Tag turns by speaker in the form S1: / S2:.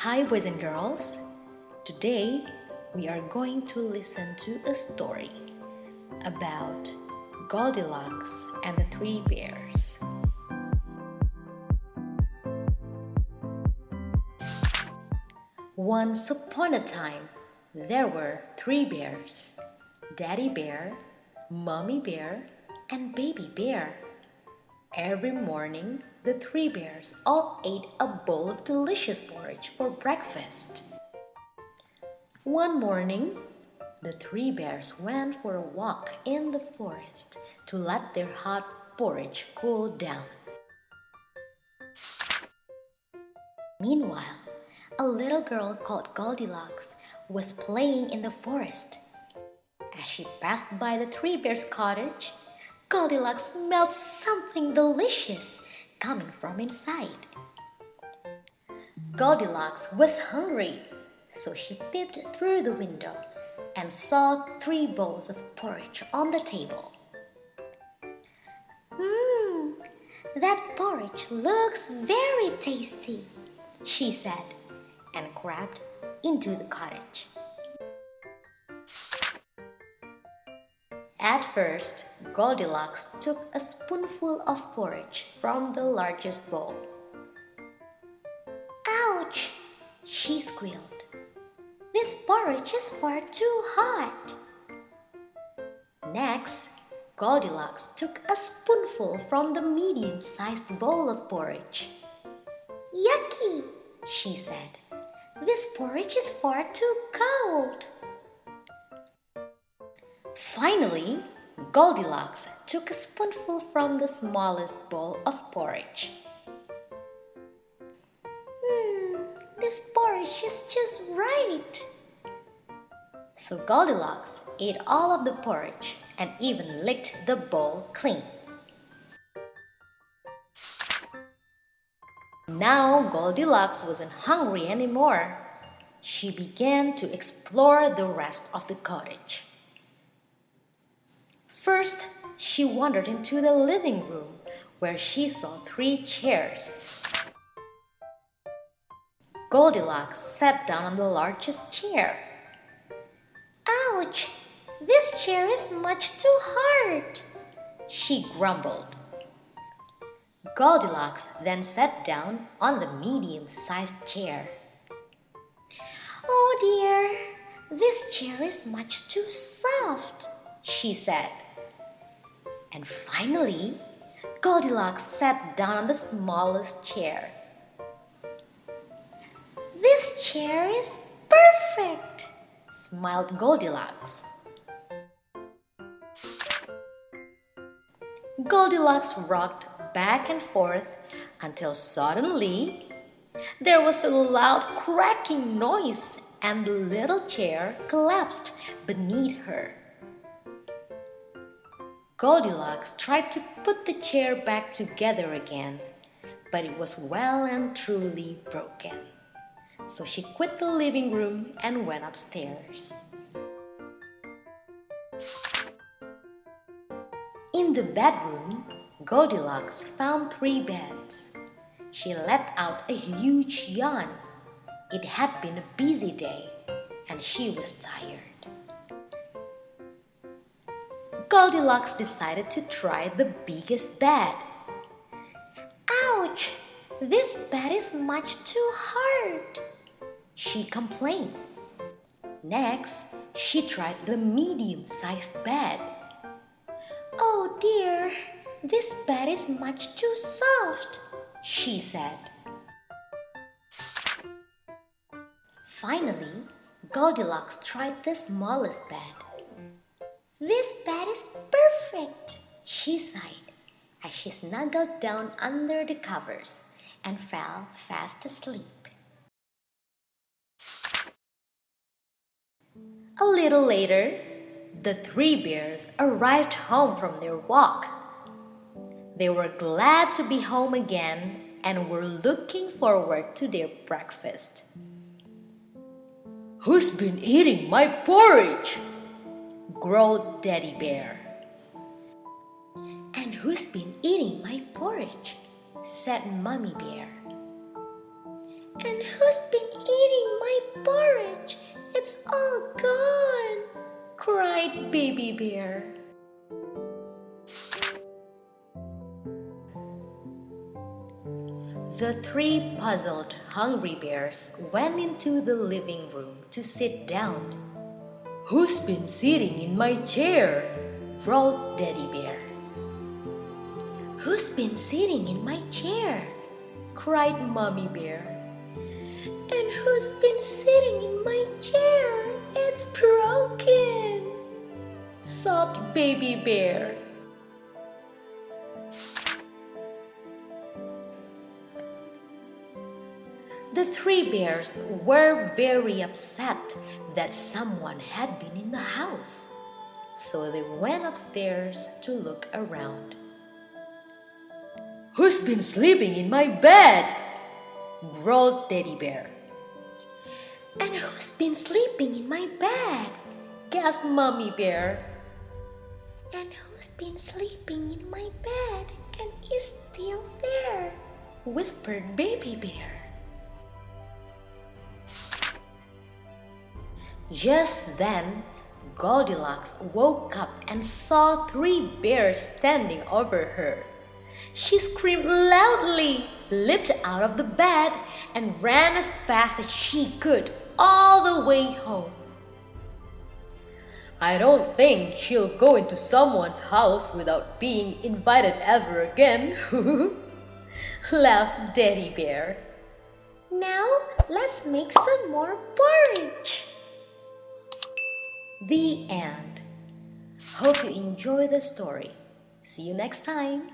S1: Hi, boys and girls. Today we are going to listen to a story about Goldilocks and the Three Bears. Once upon a time, there were three bears: Daddy Bear, Mommy Bear, and Baby Bear. Every morning, the three bears all ate a bowl of delicious porridge for breakfast. One morning, the three bears went for a walk in the forest to let their hot porridge cool down. Meanwhile, a little girl called Goldilocks was playing in the forest. As she passed by the three bears' cottage, Goldilocks smelled something delicious coming from inside. Goldilocks was hungry, so she peeped through the window and saw three bowls of porridge on the table. That porridge looks very tasty," she said, and crept into the cottage. At first, Goldilocks took a spoonful of porridge from the largest bowl. "Ouch!" she squealed. "This porridge is far too hot." Next, Goldilocks took a spoonful from the medium-sized bowl of porridge. "Yucky!" she said. "This porridge is far too cold." Finally, Goldilocks took a spoonful from the smallest bowl of porridge. This porridge is just right." So Goldilocks ate all of the porridge and even licked the bowl clean. Now Goldilocks wasn't hungry anymore. She began to explore the rest of the cottage. First, she wandered into the living room where she saw three chairs. Goldilocks sat down on the largest chair. "Ouch! This chair is much too hard," she grumbled. Goldilocks then sat down on the medium-sized chair. "Oh dear, this chair is much too soft," she said. And finally, Goldilocks sat down on the smallest chair. "This chair is perfect," smiled Goldilocks. Goldilocks rocked back and forth until suddenly there was a loud cracking noise and the little chair collapsed beneath her. Goldilocks tried to put the chair back together again, but it was well and truly broken. So she quit the living room and went upstairs. In the bedroom, Goldilocks found three beds. She let out a huge yawn. It had been a busy day, and she was tired. Goldilocks decided to try the biggest bed. "Ouch! This bed is much too hard," she complained. Next, she tried the medium-sized bed. "Oh dear, this bed is much too soft," she said. Finally, Goldilocks tried the smallest bed. "This bed is perfect," she sighed as she snuggled down under the covers and fell fast asleep. A little later, the three bears arrived home from their walk. They were glad to be home again and were looking forward to their breakfast. "Who's been eating my porridge?" growled Daddy Bear. "And who's been eating my porridge?" said Mommy Bear. And who's been eating my porridge? It's all gone, cried Baby Bear. The three puzzled, hungry bears went into the living room to sit down. "Who's been sitting in my chair?" roared Daddy Bear. "Who's been sitting in my chair?" cried Mommy Bear. "And who's been sitting in my chair? It's broken," sobbed Baby Bear. The three bears were very upset that someone had been in the house, so they went upstairs to look around. "Who's been sleeping in my bed?" growled Teddy Bear. "And who's been sleeping in my bed?" gasped Mommy Bear. "And who's been sleeping in my bed and is still there?" whispered Baby Bear. Just then, Goldilocks woke up and saw three bears standing over her. She screamed loudly, leaped out of the bed, and ran as fast as she could all the way home. "I don't think she'll go into someone's house without being invited ever again," laughed Daddy Bear. "Now let's make some more porridge." The end. Hope you enjoy the story. See you next time.